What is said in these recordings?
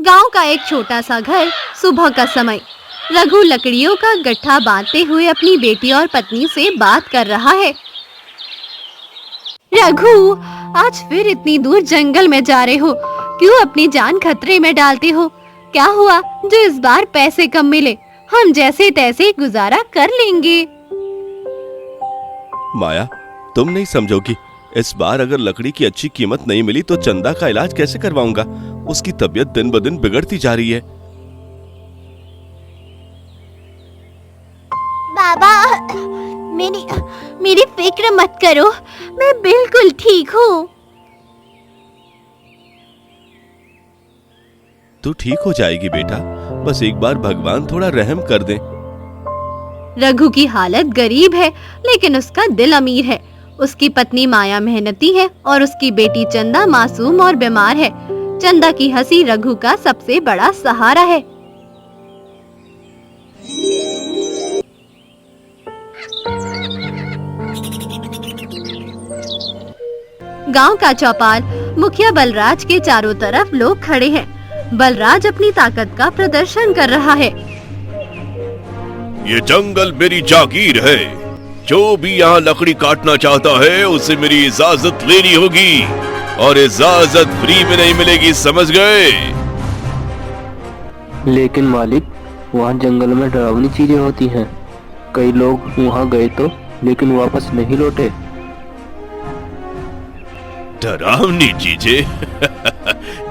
गांव का एक छोटा सा घर। सुबह का समय। रघु लकड़ियों का गट्ठा बांधते हुए अपनी बेटी और पत्नी से बात कर रहा है। रघु, आज फिर इतनी दूर जंगल में जा रहे हो? क्यों अपनी जान खतरे में डालते हो? क्या हुआ जो इस बार पैसे कम मिले? हम जैसे तैसे गुजारा कर लेंगे। माया, तुम नहीं समझोगी। इस बार अगर लकड़ी की अच्छी कीमत नहीं मिली तो चंदा का इलाज कैसे करवाऊंगा? उसकी तबीयत दिन ब दिन बिगड़ती जा रही है। बाबा, मेरी फिक्र मत करो, मैं बिल्कुल ठीक हूँ। तू ठीक हो जाएगी बेटा, बस एक बार भगवान थोड़ा रहम कर दे। रघु की हालत गरीब है, लेकिन उसका दिल अमीर है। उसकी पत्नी माया मेहनती है और उसकी बेटी चंदा मासूम और बीमार है। चंदा की हंसी रघु का सबसे बड़ा सहारा है। गांव का चौपाल। मुखिया बलराज के चारों तरफ लोग खड़े हैं। बलराज अपनी ताकत का प्रदर्शन कर रहा है। ये जंगल मेरी जागीर है। जो भी यहाँ लकड़ी काटना चाहता है उसे मेरी इजाजत लेनी होगी, और इजाजत फ्री में नहीं मिलेगी, समझ गए? लेकिन मालिक, वहाँ जंगल में डरावनी चीजें होती हैं। कई लोग वहाँ गए तो लेकिन वापस नहीं लौटे। डरावनी चीजें?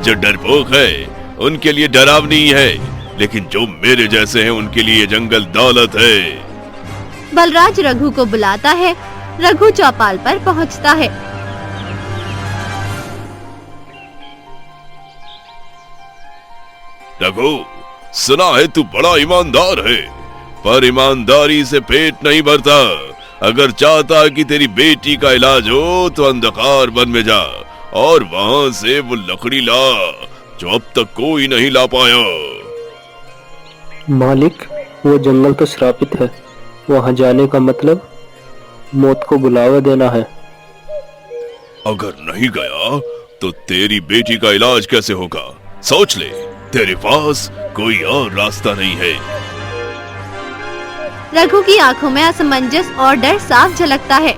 जो डरपोक है उनके लिए डरावनी है, लेकिन जो मेरे जैसे हैं उनके लिए जंगल दौलत है। बलराज रघु को बुलाता है। रघु चौपाल पर पहुंचता है। रघु, सुना है तू बड़ा ईमानदार है, पर ईमानदारी से पेट नहीं भरता। अगर चाहता है कि तेरी बेटी का इलाज हो तो अंधकार वन में जा और वहां से वो लकड़ी ला जो अब तक कोई नहीं ला पाया। मालिक, वो जंगल तो श्रापित है। वहाँ जाने का मतलब मौत को बुलावा देना है। अगर नहीं गया तो तेरी बेटी का इलाज कैसे होगा? सोच ले, तेरे पास कोई और रास्ता नहीं है। रघु की आंखों में असमंजस और डर साफ झलकता है।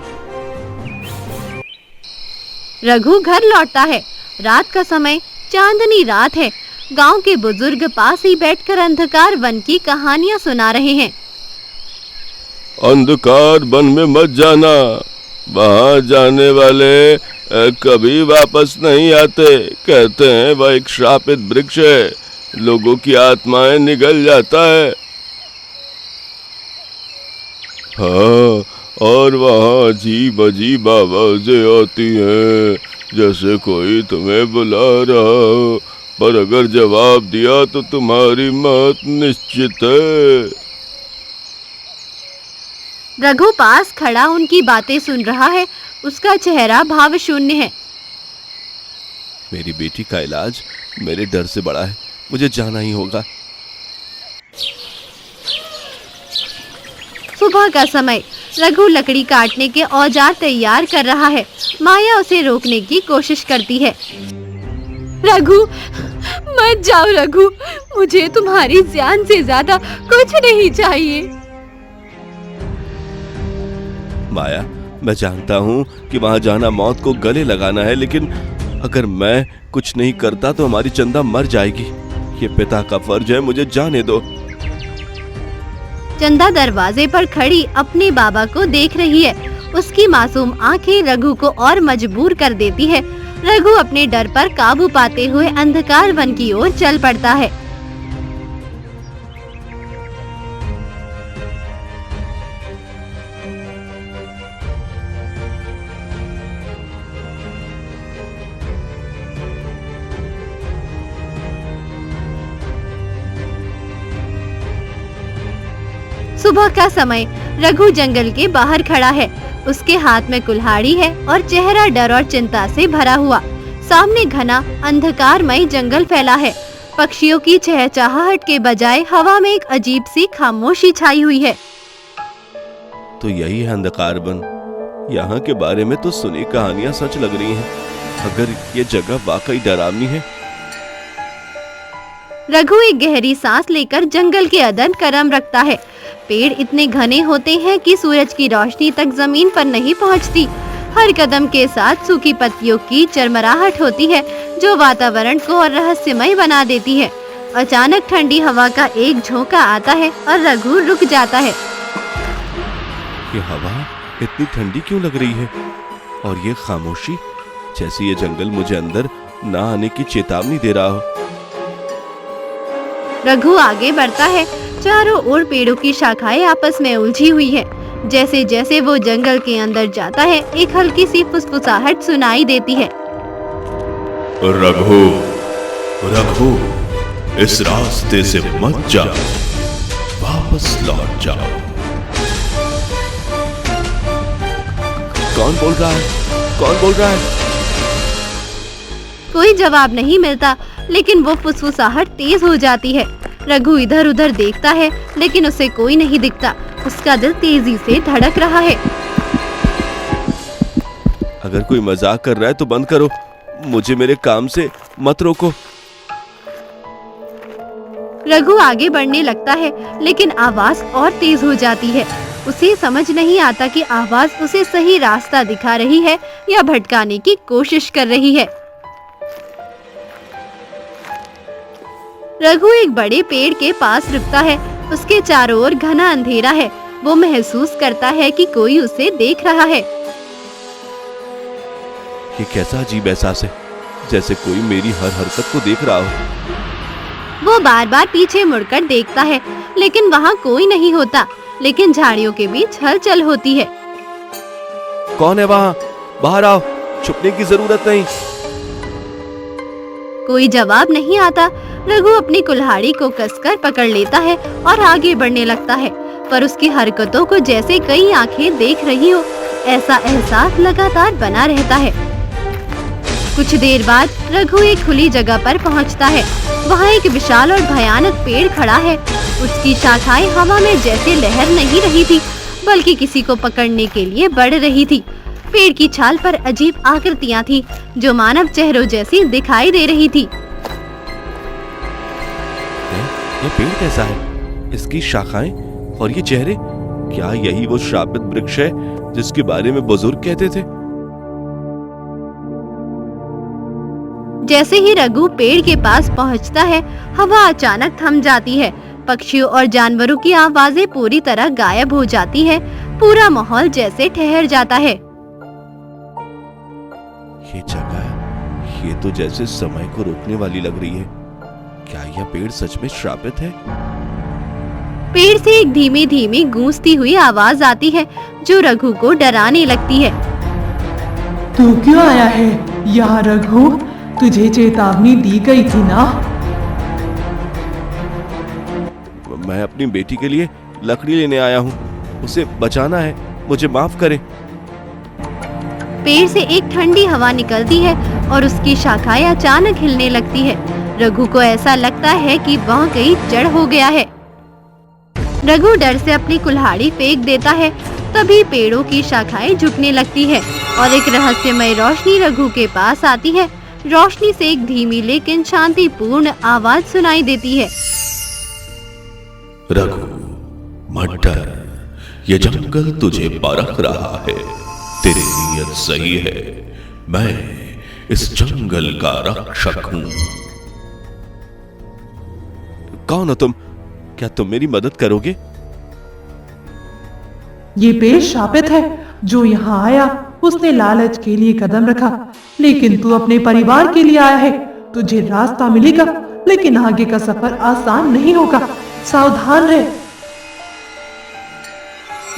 रघु घर लौटता है। रात का समय, चांदनी रात है। गांव के बुजुर्ग पास ही बैठकर अंधकार वन की कहानियां सुना रहे हैं। अंधकार वन में मत जाना, वहाँ जाने वाले कभी वापस नहीं आते। कहते हैं वह एक श्रापित वृक्ष है, लोगों की आत्माएं निगल जाता है। हाँ, और वहाँ अजीब अजीब आवाजें आती हैं, जैसे कोई तुम्हें बुला रहा हो, पर अगर जवाब दिया तो तुम्हारी मौत निश्चित है। रघु पास खड़ा उनकी बातें सुन रहा है। उसका चेहरा भाव शून्य है। मेरी बेटी का इलाज मेरे डर से बड़ा है, मुझे जाना ही होगा। सुबह का समय। रघु लकड़ी काटने के औजार तैयार कर रहा है। माया उसे रोकने की कोशिश करती है। रघु, मत जाओ रघु, मुझे तुम्हारी जान से ज्यादा कुछ नहीं चाहिए। माया, मैं जानता हूँ कि वहाँ जाना मौत को गले लगाना है, लेकिन अगर मैं कुछ नहीं करता तो हमारी चंदा मर जाएगी। ये पिता का फर्ज है, मुझे जाने दो। चंदा दरवाजे पर खड़ी अपने बाबा को देख रही है। उसकी मासूम आंखें रघु को और मजबूर कर देती है। रघु अपने डर पर काबू पाते हुए अंधकार वन की ओर चल पड़ता है। सुबह का समय। रघु जंगल के बाहर खड़ा है। उसके हाथ में कुल्हाड़ी है और चेहरा डर और चिंता से भरा हुआ। सामने घना अंधकारमय जंगल फैला है। पक्षियों की चहचहाहट के बजाय हवा में एक अजीब सी खामोशी छाई हुई है। तो यही है अंधकार वन। यहाँ के बारे में तो सुनी कहानियां सच लग रही हैं। अगर ये जगह वाकई डरावनी है रघु एक गहरी सांस लेकर जंगल के अदन कदम रखता है। पेड़ इतने घने होते हैं कि सूरज की रोशनी तक जमीन पर नहीं पहुंचती। हर कदम के साथ सूखी पत्तियों की चरमराहट होती है जो वातावरण को और रहस्यमय बना देती है। अचानक ठंडी हवा का एक झोंका आता है और रघु रुक जाता है। ये हवा इतनी ठंडी क्यों लग रही है? और ये खामोशी, जैसे ये जंगल मुझे अंदर ना आने की चेतावनी दे रहा हो। रघु आगे बढ़ता है। चारों ओर पेड़ों की शाखाएं आपस में उलझी हुई है। जैसे जैसे वो जंगल के अंदर जाता है, एक हल्की सी फुसफुसाहट सुनाई देती है। रघु, रघु, इस रास्ते से मत जाओ, वापस लौट जाओ। कौन बोल रहा है? कौन बोल रहा है? कोई जवाब नहीं मिलता, लेकिन वो फुसफुसाहट तेज हो जाती है। रघु इधर उधर देखता है, लेकिन उसे कोई नहीं दिखता। उसका दिल तेजी से धड़क रहा है। अगर कोई मजाक कर रहा है तो बंद करो, मुझे मेरे काम से मत रोको। रघु आगे बढ़ने लगता है, लेकिन आवाज और तेज हो जाती है। उसे समझ नहीं आता कि आवाज उसे सही रास्ता दिखा रही है या भटकाने की कोशिश कर रही है। रघु एक बड़े पेड़ के पास रुकता है। उसके चारों ओर घना अंधेरा है। वो महसूस करता है कि कोई उसे देख रहा है। ये कैसा अजीब एहसास है, जैसे कोई मेरी हर हरकत को देख रहा हो। वो बार बार पीछे मुड़कर देखता है, लेकिन वहाँ कोई नहीं होता। लेकिन झाड़ियों के बीच हलचल होती है। कौन है वहाँ? बाहर आओ, छुपने की जरूरत नहीं। कोई जवाब नहीं आता। रघु अपनी कुल्हाड़ी को कसकर पकड़ लेता है और आगे बढ़ने लगता है, पर उसकी हरकतों को जैसे कई आंखें देख रही हो, ऐसा एहसास लगातार बना रहता है। कुछ देर बाद रघु एक खुली जगह पर पहुंचता है। वहाँ एक विशाल और भयानक पेड़ खड़ा है। उसकी शाखाएं हवा में जैसे लहर नहीं रही थी, बल्कि किसी को पकड़ने के लिए बढ़ रही थी। पेड़ की छाल पर अजीब आकृतियां थी, जो मानव चेहरों जैसी दिखाई दे रही थी। ये पेड़ कैसा है? इसकी शाखाएं और ये चेहरे, क्या यही वो श्रापित वृक्ष है जिसके बारे में बुजुर्ग कहते थे? जैसे ही रघु पेड़ के पास पहुंचता है, हवा अचानक थम जाती है। पक्षियों और जानवरों की आवाजें पूरी तरह गायब हो जाती है। पूरा माहौल जैसे ठहर जाता है। ये जगह, ये तो जैसे समय को रोकने वाली लग रही है। क्या यह पेड़ सच में श्रापित है? पेड़ से एक धीमी धीमी गूंजती हुई आवाज आती है, जो रघु को डराने लगती है। तू क्यों आया है यहाँ रघु? तुझे चेतावनी दी गई थी ना? मैं अपनी बेटी के लिए लकड़ी लेने आया हूँ, उसे बचाना है, मुझे माफ करे। पेड़ से एक ठंडी हवा निकलती है और उसकी शाखाएं अचानक हिलने लगती है। रघु को ऐसा लगता है कि वह कहीं जड़ हो गया है। रघु डर से अपनी कुल्हाड़ी फेंक देता है। तभी पेड़ों की शाखाएं झुकने लगती है और एक रहस्यमय रोशनी रघु के पास आती है। रोशनी से एक धीमी लेकिन शांतिपूर्ण आवाज सुनाई देती है। रघु, मत डर, ये जंगल तुझे परख रहा है। तेरी नीयत सही है। मैं इस जंगल का रक्षक हूँ। कौन हो तुम? क्या तुम मेरी मदद करोगे? ये पेड़ शापित है। जो यहाँ आया उसने लालच के लिए कदम रखा, लेकिन तू अपने परिवार के लिए आया है। तुझे रास्ता मिलेगा, लेकिन आगे का सफर आसान नहीं होगा। सावधान रह।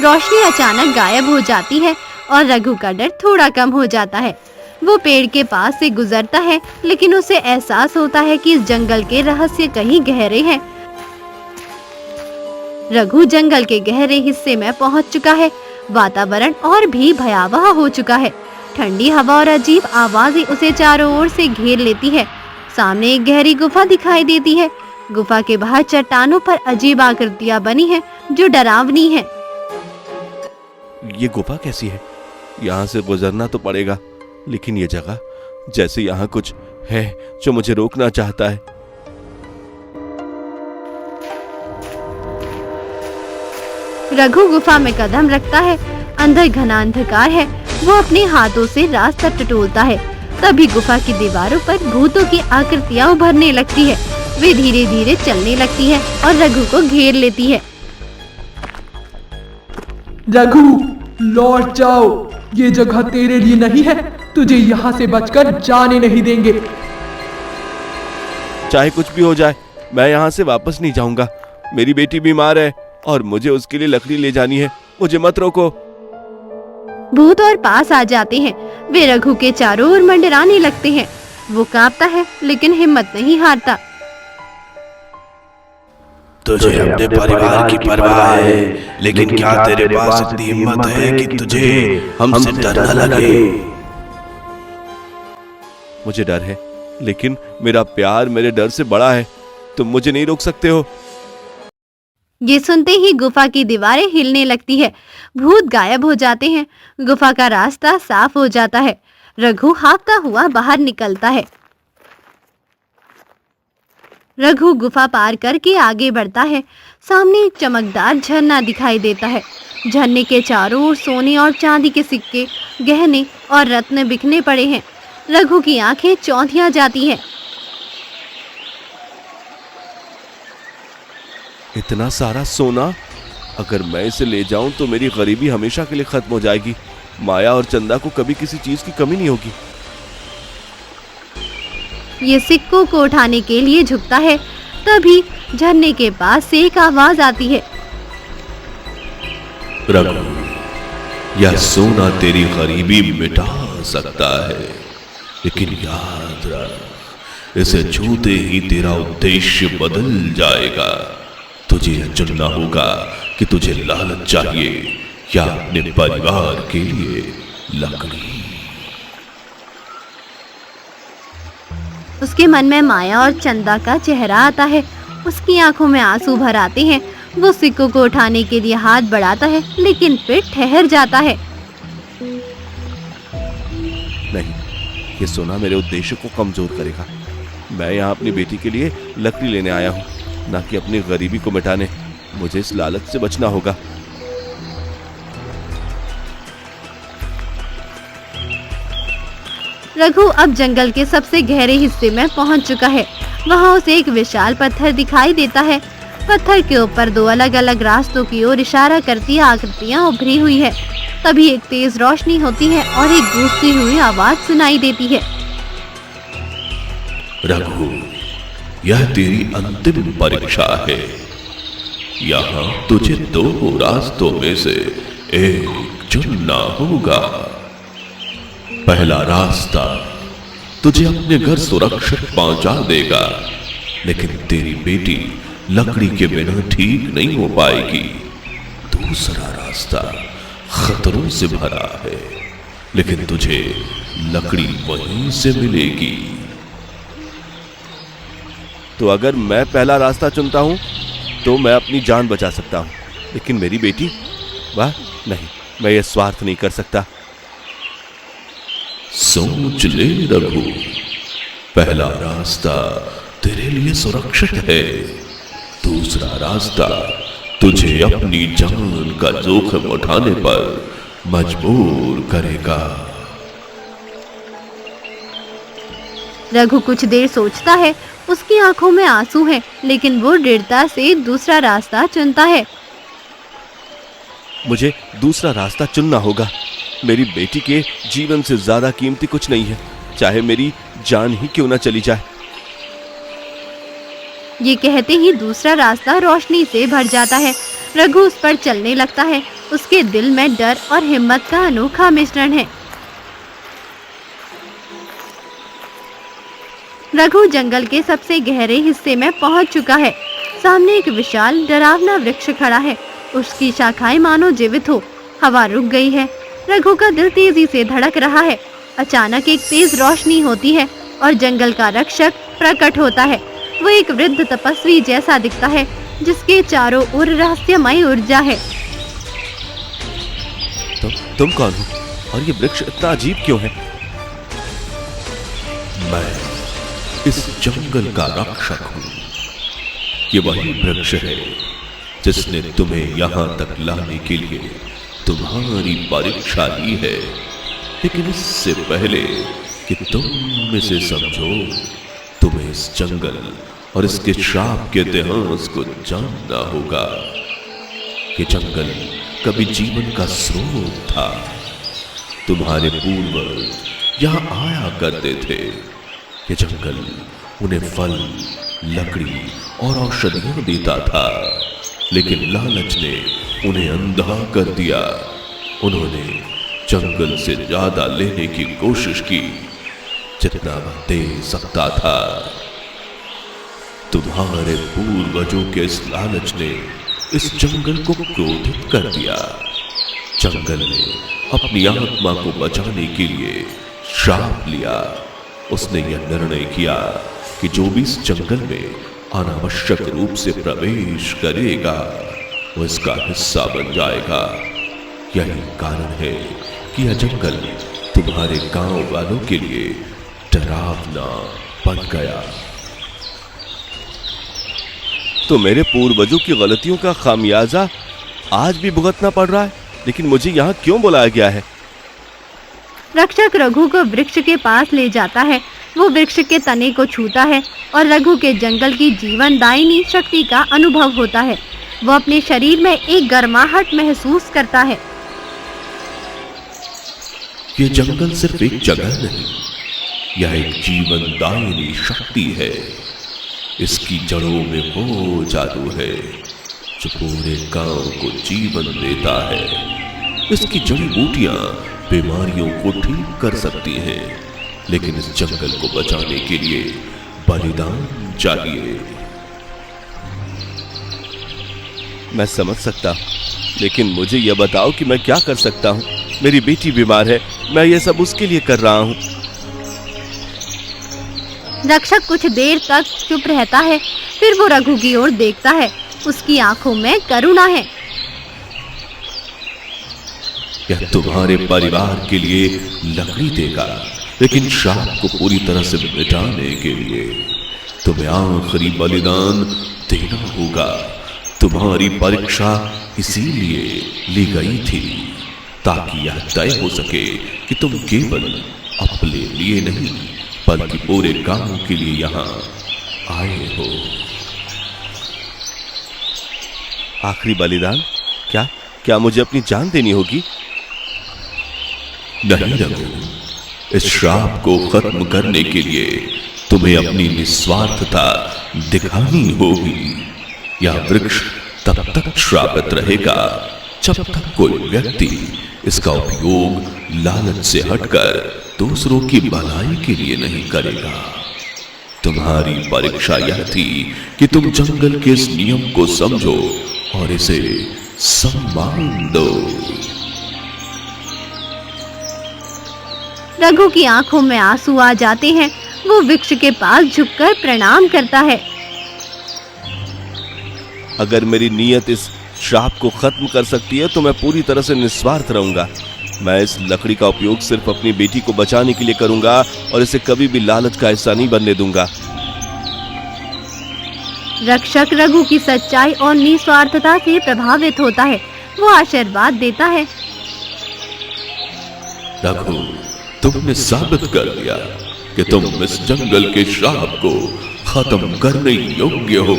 रोशनी अचानक गायब हो जाती है और रघु का डर थोड़ा कम हो जाता है। वो पेड़ के पास से गुजरता है, लेकिन उसे एहसास होता है कि इस जंगल के रहस्य कहीं गहरे हैं। रघु जंगल के गहरे हिस्से में पहुंच चुका है। वातावरण और भी भयावह हो चुका है। ठंडी हवा और अजीब आवाजें उसे चारों ओर से घेर लेती है। सामने एक गहरी गुफा दिखाई देती है। गुफा के बाहर चट्टानों पर अजीब आकृतियां बनी हैं, जो डरावनी हैं। ये गुफा कैसी है? यहाँ से गुजरना तो पड़ेगा, लेकिन ये जगह, जैसे यहाँ कुछ है जो मुझे रोकना चाहता है। रघु गुफा में कदम रखता है। अंदर घना अंधकार है। वो अपने हाथों से रास्ता टटोलता है। तभी गुफा की दीवारों पर भूतों की आकृतियाँ उभरने लगती है। वे धीरे धीरे चलने लगती है और रघु को घेर लेती है। रघु, लौट जाओ। ये जगह तेरे लिए नहीं है। तुझे यहाँ से बचकर जाने नहीं देंगे। चाहे कुछ भी हो जाए, मैं यहाँ से वापस नहीं जाऊंगा। मेरी बेटी बीमार है और मुझे उसके लिए लकड़ी ले जानी है। मुझे मत रोको। भूत और पास आ जाते हैं। वे रघु के चारों ओर मंडराने लगते हैं। वो कांपता है लेकिन हिम्मत नहीं हारता। तुझे अपने परिवार की परवाह है, लेकिन क्या तेरे पास इतनी हिम्मत है कि तुझे हमसे डर न लगे? मुझे डर है, लेकिन मेरा प्यार मेरे डर से बड़ा है। तुम मुझे नहीं रोक सकते हो। ये सुनते ही गुफा की दीवारें हिलने लगती है। भूत गायब हो जाते हैं। गुफा का रास्ता साफ हो जाता है। रघु हाँफता हुआ बाहर निकलता है। रघु गुफा पार करके आगे बढ़ता है। सामने एक चमकदार झरना दिखाई देता है। झरने के चारों ओर सोने और चांदी के सिक्के, गहने और रत्न बिखरे पड़े हैं। रघु की आंखें चौंधिया जाती हैं। इतना सारा सोना, अगर मैं इसे ले जाऊं तो मेरी गरीबी हमेशा के लिए खत्म हो जाएगी। माया और चंदा को कभी किसी चीज की कमी नहीं होगी। ये सिक्कों को उठाने के लिए झुकता है। तभी झरने के पास से एक आवाज आती है। रघु, यह सोना तेरी गरीबी मिटा सकता है, लेकिन याद रख, इसे छूते ही तेरा उद्देश्य बदल जाएगा। तुझे यह चुनना होगा कि तुझे लालच चाहिए या अपने परिवार के लिए लकड़ी। उसके मन में माया और चंदा का चेहरा आता है। उसकी आंखों में आंसू भर आते हैं। वो सिक्कों को उठाने के लिए हाथ बढ़ाता है, लेकिन फिर ठहर जाता है। नहीं, ये सोना मेरे उद्देश्य को कमजोर करेगा। मैं यहाँ अपनी बेटी के लिए लकड़ी लेने आया हूँ, ना कि अपनी गरीबी को मिटाने। मुझे इस लालच से बचना होगा। रघु अब जंगल के सबसे गहरे हिस्से में पहुंच चुका है। वहां उसे एक विशाल पत्थर दिखाई देता है। पत्थर के ऊपर दो अलग अलग रास्तों की ओर इशारा करती आकृतियां उभरी हुई है। तभी एक तेज रोशनी होती है और एक गूंजती हुई आवाज सुनाई देती है। रघु, यह तेरी अंतिम परीक्षा है। यहाँ तुझे दो रास्तों में से एक चुनना होगा। पहला रास्ता तुझे अपने घर सुरक्षित पहुंचा देगा, लेकिन तेरी बेटी लकड़ी के बिना ठीक नहीं हो पाएगी। दूसरा रास्ता खतरों से भरा है, लेकिन तुझे लकड़ी वहीं से मिलेगी। तो अगर मैं पहला रास्ता चुनता हूँ तो मैं अपनी जान बचा सकता हूँ, लेकिन मेरी बेटी, वाह नहीं, मैं ये स्वार्थ नहीं कर सकता। सोच ले रघु, पहला रास्ता तेरे लिए सुरक्षित है। दूसरा रास्ता तुझे अपनी जान का जोखिम उठाने पर मजबूर करेगा। रघु कुछ देर सोचता है। उसकी आंखों में आंसू हैं, लेकिन वो दृढ़ता से दूसरा रास्ता चुनता है। मुझे दूसरा रास्ता चुनना होगा। मेरी बेटी के जीवन से ज्यादा कीमती कुछ नहीं है, चाहे मेरी जान ही क्यों ना चली जाए। ये कहते ही दूसरा रास्ता रोशनी से भर जाता है। रघु उस पर चलने लगता है। उसके दिल में डर और हिम्मत का अनोखा मिश्रण है। रघु जंगल के सबसे गहरे हिस्से में पहुंच चुका है। सामने एक विशाल डरावना वृक्ष खड़ा है। उसकी शाखाएं मानो जीवित हो। हवा रुक गई है। रघु का दिल तेजी से धड़क रहा है। अचानक एक तेज रोशनी होती है और जंगल का रक्षक प्रकट होता है। वो एक वृद्ध तपस्वी जैसा दिखता है, जिसके चारों ओर रहस्यमय ऊर्जा है। तुम कौन हो और ये वृक्ष इतना अजीब क्यों है? मैं इस जंगल का रक्षक हूँ। ये वही वृक्ष है जिसने तुम्हें यहां तक लाने के लिए तुम्हारी परीक्षा ली है। लेकिन इससे पहले कि तुम इसे समझो, तुम्हें इस जंगल और इसके श्राप के इतिहास को जानना होगा। ये जंगल कभी जीवन का स्रोत था। तुम्हारे पूर्वज यहां आया करते थे। ये जंगल उन्हें फल, लकड़ी और औषधियां देता था, लेकिन लालच ने उन्हें अंधा कर दिया। उन्होंने जंगल से ज्यादा लेने की कोशिश की जितना वह दे सकता था। तुम्हारे पूर्वजों के इस लालच ने इस जंगल को क्रोधित कर दिया। जंगल ने अपनी आत्मा को बचाने के लिए श्राप लिया। उसने यह निर्णय किया कि जो भी इस जंगल में अनावश्यक रूप से प्रवेश करेगा वो इसका हिस्सा बन जाएगा। यही कारण है कि यह जंगल तुम्हारे गांव वालों के लिए डरावना बन गया। तो मेरे पूर्वजों की गलतियों का खामियाजा आज भी भुगतना पड़ रहा है, लेकिन मुझे यहाँ क्यों बुलाया गया है? रक्षक रघु को वृक्ष के पास ले जाता है। वो वृक्ष के तने को छूता है और रघु के जंगल की जीवनदायिनी शक्ति का अनुभव होता है। वो अपने शरीर में एक गर्माहट महसूस करता है। ये जंगल सिर्फ एक जगह नहीं, यह एक जीवनदायिनी शक्ति है। इसकी जड़ों में वो जादू है जो पूरे गांव को जीवन देता है। इसकी जड़ी बूटियां बीमारियों को ठीक कर सकती हैं, लेकिन इस जंगल को बचाने के लिए बलिदान चाहिए। मैं समझ सकता हूँ, लेकिन मुझे यह बताओ कि मैं क्या कर सकता हूँ। मेरी बेटी बीमार है, मैं ये सब उसके लिए कर रहा हूँ। रक्षक कुछ देर तक चुप रहता है, फिर वो रघु की ओर देखता है। उसकी आंखों में करुणा है। यह तुम्हारे परिवार के लिए लकड़ी देगा, लेकिन श्राप को पूरी तरह से मिटाने के लिए तुम्हें आखिरी बलिदान देना होगा। तुम्हारी परीक्षा इसीलिए ली गई थी ताकि यह तय हो सके कि तुम केवल अपने लिए नहीं बल्कि पूरे गांव के लिए यहाँ आए हो। आखिरी बलिदान? क्या मुझे अपनी जान देनी होगी? नहीं रघु, इस श्राप को खत्म करने के लिए तुम्हें अपनी निस्वार्थता दिखानी होगी। यह वृक्ष तब तक श्रापित रहेगा जब तक कोई व्यक्ति इसका उपयोग लालच से हटकर दूसरों की भलाई के लिए नहीं करेगा। तुम्हारी परीक्षा यह थी कि तुम जंगल के इस नियम को समझो और इसे सम्मान दो। रघु की आंखों में आंसू आ जाते हैं। वो वृक्ष के पास झुककर प्रणाम करता है। अगर मेरी नीयत इस श्राप को खत्म कर सकती है तो मैं पूरी तरह से निस्वार्थ रहूंगा। मैं इस लकड़ी का उपयोग सिर्फ अपनी बेटी को बचाने के लिए करूंगा और इसे कभी भी लालच का हिस्सा नहीं बनने दूंगा। रक्षक रघु की सच्चाई और निस्वार्थता से प्रभावित होता है। वो आशीर्वाद देता है। रघु, तुमने साबित कर दिया कि तुम इस जंगल के श्राप को खत्म करने योग्य हो।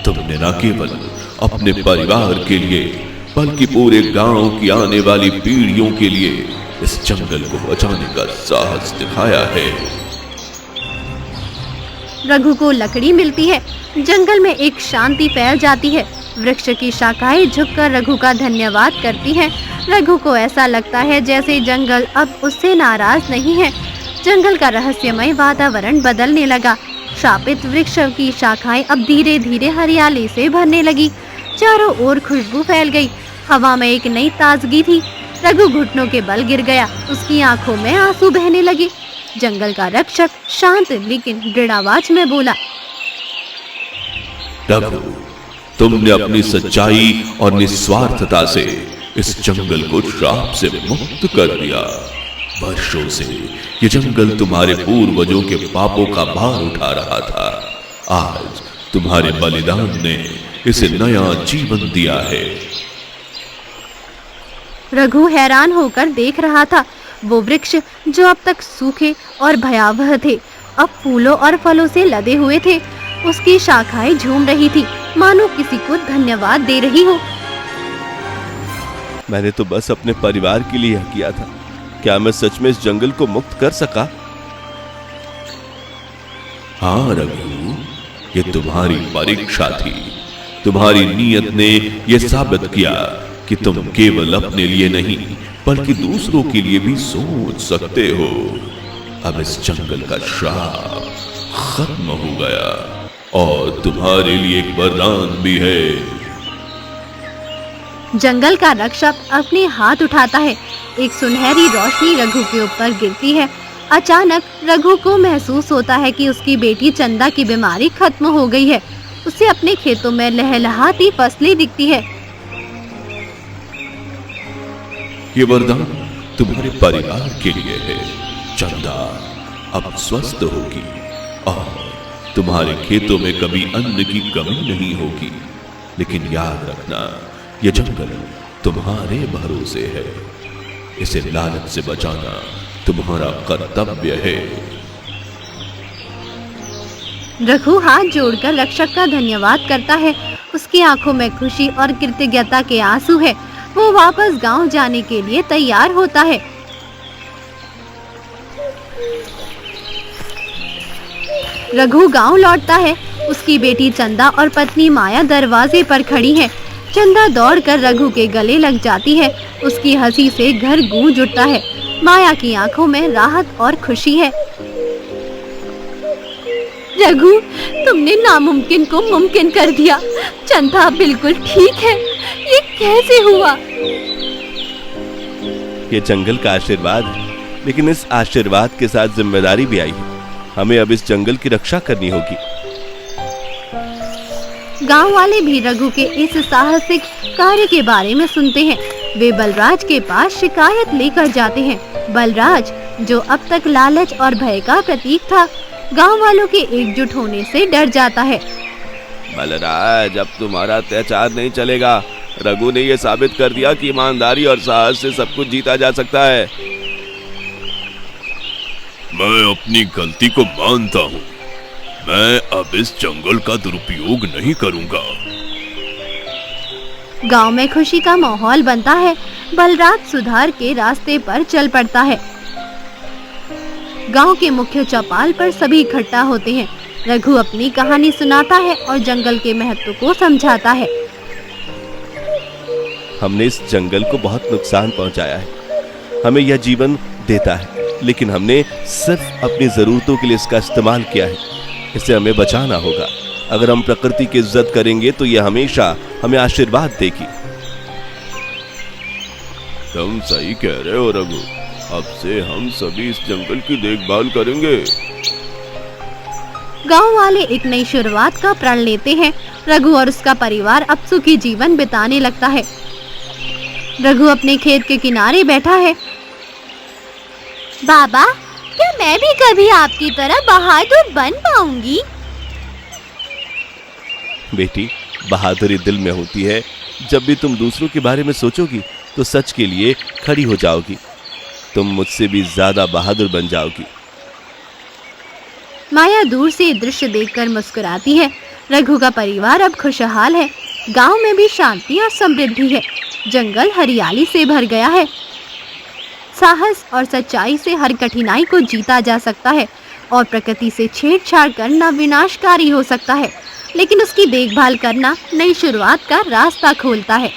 तुमने न केवल अपने परिवार के लिए बल्कि पूरे गांव की आने वाली पीढ़ियों के लिए इस जंगल को बचाने का साहस दिखाया है। रघु को लकड़ी मिलती है। जंगल में एक शांति फैल जाती है। वृक्ष की शाखाएं झुककर रघु का धन्यवाद करती हैं। रघु को ऐसा लगता है जैसे जंगल अब उससे नाराज नहीं है। जंगल का रहस्यमय वातावरण बदलने लगा। शापित वृक्ष की शाखाएं अब धीरे धीरे हरियाली से भरने लगी। चारों ओर खुशबू फैल गई। हवा में एक नई ताजगी थी। रघु घुटनों के बल गिर गया। उसकी आंखों में आंसू बहने लगे। जंगल का रक्षक शांत लेकिन दृढ़ आवाज में बोला, रघु, तुमने अपनी सच्चाई और निस्वार्थता से इस जंगल को श्राप से मुक्त कर दिया। वर्षों से ये जंगल तुम्हारे पूर्वजों के पापों का भार उठा रहा था। आज तुम्हारे बलिदान ने इसे नया जीवन दिया है। रघु हैरान होकर देख रहा था। वो वृक्ष जो अब तक सूखे और भयावह थे, अब फूलों और फलों से लदे हुए थे। उसकी शाखाएं झूम रही थी, मानो किसी को धन्यवाद दे रही हो। मैंने तो बस अपने परिवार के लिए यह किया था। क्या मैं सच में इस जंगल को मुक्त कर सका? हाँ रघु, ये तुम्हारी परीक्षा थी। तुम्हारी नीयत ने यह साबित किया कि तुम केवल अपने लिए नहीं बल्कि दूसरों के लिए भी सोच सकते हो। अब इस जंगल का श्राप खत्म हो गया और तुम्हारे लिए एक वरदान भी है। जंगल का रक्षक अपने हाथ उठाता है। एक सुनहरी रोशनी रघु के ऊपर गिरती है। अचानक रघु को महसूस होता है कि उसकी बेटी चंदा की बीमारी खत्म हो गई है। उसे अपने खेतों में लहलहाती फसलें दिखती है। ये वरदान तुम्हारे परिवार के लिए है। चंदा अब स्वस्थ होगी और तुम्हारे खेतों में कभी अन्न की कमी नहीं होगी। लेकिन याद रखना, ये जंगल तुम्हारे भरोसे है। इसे लालच से बचाना तुम्हारा कर्तव्य है। रघु हाथ जोड़कर रक्षक का धन्यवाद करता है। उसकी आंखों में खुशी और कृतज्ञता के आंसू है। वो वापस गांव जाने के लिए तैयार होता है। रघु गांव लौटता है। उसकी बेटी चंदा और पत्नी माया दरवाजे पर खड़ी हैं। चंदा दौड़कर रघु के गले लग जाती है। उसकी हंसी से घर गूंज उठता है। माया की आंखों में राहत और खुशी है। रघु, तुमने नामुमकिन को मुमकिन कर दिया। चंदा बिल्कुल ठीक है। ये कैसे हुआ? ये जंगल का आशीर्वाद है, लेकिन इस आशीर्वाद के साथ जिम्मेदारी भी आई है। हमें अब इस जंगल की रक्षा करनी होगी। गांव वाले भी रघु के इस साहसिक कार्य के बारे में सुनते हैं। वे बलराज के पास शिकायत लेकर जाते हैं। बलराज, जो अब तक लालच और भय का प्रतीक था, गांव वालों के एकजुट होने से डर जाता है। बलराज, अब तुम्हारा अत्याचार नहीं चलेगा। रघु ने यह साबित कर दिया कि ईमानदारी और साहस से सब कुछ जीता जा सकता है। मैं अपनी गलती को मानता हूँ। मैं अब इस जंगल का दुरुपयोग नहीं करूंगा। गांव में खुशी का माहौल बनता है। बलराज सुधार के रास्ते पर चल पड़ता है। गांव के मुख्य चौपाल पर सभी इकट्ठा होते हैं। रघु अपनी कहानी सुनाता है और जंगल के महत्व को समझाता है। हमने इस जंगल को बहुत नुकसान पहुंचाया है। हमें यह जीवन देता है, लेकिन हमने सिर्फ अपनी जरूरतों के लिए इसका इस्तेमाल किया है। इसे हमें बचाना होगा। अगर हम प्रकृति की इज्जत करेंगे तो यह हमेशा हमें आशीर्वाद देगी। तुम सही कह रहे हो रघु। अब से हम सभी इस जंगल की देखभाल करेंगे। गांव वाले एक नई शुरुआत का प्रण लेते हैं। रघु और उसका परिवार अब सुखी जीवन बिताने लगता है। रघु अपने खेत के किनारे बैठा है। बाबा, क्या मैं भी कभी आपकी तरह बहादुर बन पाऊंगी? बेटी, बहादुरी दिल में होती है। जब भी तुम दूसरों के बारे में सोचोगी तो सच के लिए खड़ी हो जाओगी। तुम मुझसे भी ज्यादा बहादुर बन जाओगी। माया दूर से दृश्य देखकर मुस्कुराती है। रघु का परिवार अब खुशहाल है। गांव में भी शांति और समृद्धि है। जंगल हरियाली से भर गया है। साहस और सच्चाई से हर कठिनाई को जीता जा सकता है और प्रकृति से छेड़छाड़ करना विनाशकारी हो सकता है, लेकिन उसकी देखभाल करना नई शुरुआत का रास्ता खोलता है।